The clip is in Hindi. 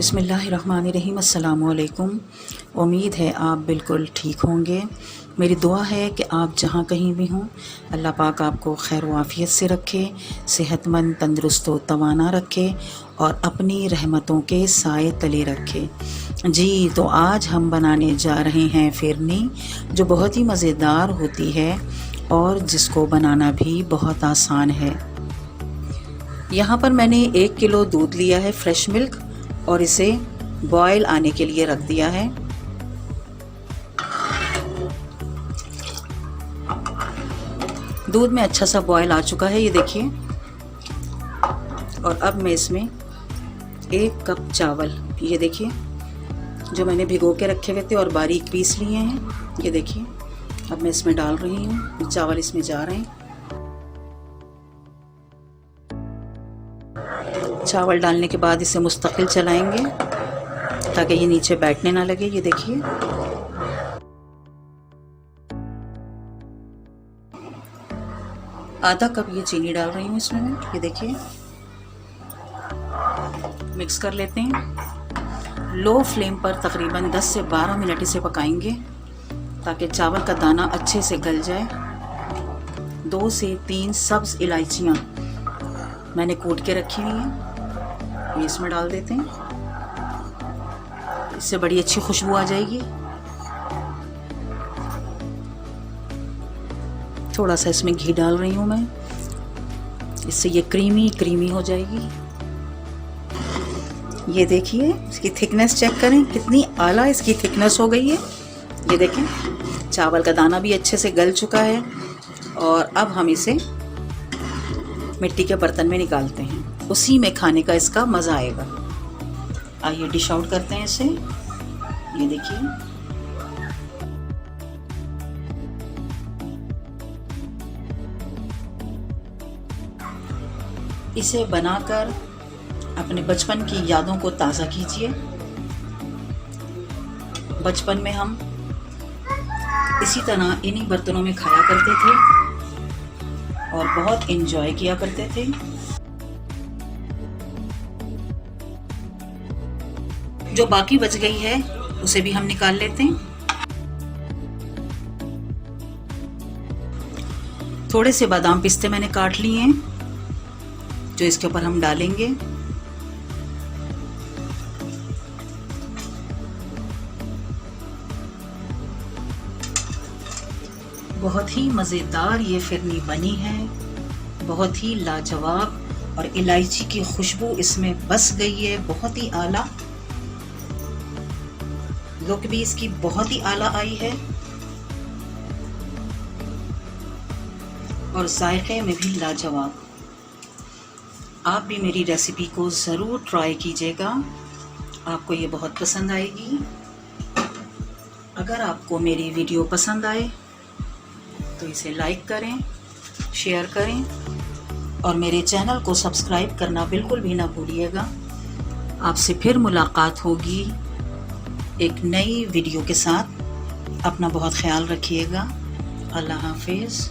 बिस्मिल्लाहिर्रहमानिर्रहीम। अस्सलामुअलैकुम। उम्मीद है आप बिल्कुल ठीक होंगे। मेरी दुआ है कि आप जहाँ कहीं भी हों, अल्लाह पाक आपको खैर व आफ़ियत से रखे, सेहतमंद, तंदुरुस्त व तवाना रखे और अपनी रहमतों के साए तले रखे। जी, तो आज हम बनाने जा रहे हैं फिरनी, जो बहुत ही मज़ेदार होती है और जिसको बनाना भी बहुत आसान है। यहाँ पर मैंने 1 किलो दूध लिया है, फ्रेश मिल्क, और इसे बॉयल आने के लिए रख दिया है। दूध में अच्छा सा बॉयल आ चुका है, ये देखिए। और अब मैं इसमें 1 कप चावल, ये देखिए, जो मैंने भिगो के रखे हुए थे और बारीक पीस लिए हैं, ये देखिए, अब मैं इसमें डाल रही हूँ। चावल इसमें जा रहे हैं। चावल डालने के बाद इसे मुस्तकिल चलाएंगे ताकि ये नीचे बैठने ना लगे। ये देखिए, आधा कप ये चीनी डाल रही हूँ इसमें मैं, ये देखिए। मिक्स कर लेते हैं। लो फ्लेम पर तकरीबन 10 से 12 मिनट इसे पकाएंगे ताकि चावल का दाना अच्छे से गल जाए। 2 से 3 सब्ज़ इलायचियाँ मैंने कूट के रखी हुई हैं, ये इसमें डाल देते हैं। इससे बड़ी अच्छी खुशबू आ जाएगी। थोड़ा सा इसमें घी डाल रही हूँ मैं, इससे ये क्रीमी हो जाएगी। ये देखिए, इसकी थिकनेस चेक करें, कितनी आला इसकी थिकनेस हो गई है। ये देखें, चावल का दाना भी अच्छे से गल चुका है। और अब हम इसे मिट्टी के बर्तन में निकालते हैं, उसी में खाने का इसका मज़ा आएगा। आइए डिश आउट करते हैं इसे। ये देखिए, इसे बनाकर अपने बचपन की यादों को ताज़ा कीजिए। बचपन में हम इसी तरह इन्हीं बर्तनों में खाया करते थे और बहुत एंजॉय किया करते थे। जो बाकी बच गई है उसे भी हम निकाल लेते हैं। थोड़े से बादाम पिस्ते मैंने काट लिए हैं, जो इसके ऊपर हम डालेंगे। बहुत ही मज़ेदार ये फिरनी बनी है, बहुत ही लाजवाब, और इलायची की खुशबू इसमें बस गई है, बहुत ही आला। लुक भी इसकी बहुत ही आला आई है और जायके में भी लाजवाब। आप भी मेरी रेसिपी को ज़रूर ट्राई कीजिएगा, आपको ये बहुत पसंद आएगी। अगर आपको मेरी वीडियो पसंद आए तो इसे लाइक करें, शेयर करें और मेरे चैनल को सब्सक्राइब करना बिल्कुल भी ना भूलिएगा। आपसे फिर मुलाकात होगी एक नई वीडियो के साथ। अपना बहुत ख्याल रखिएगा। अल्लाह हाफिज़।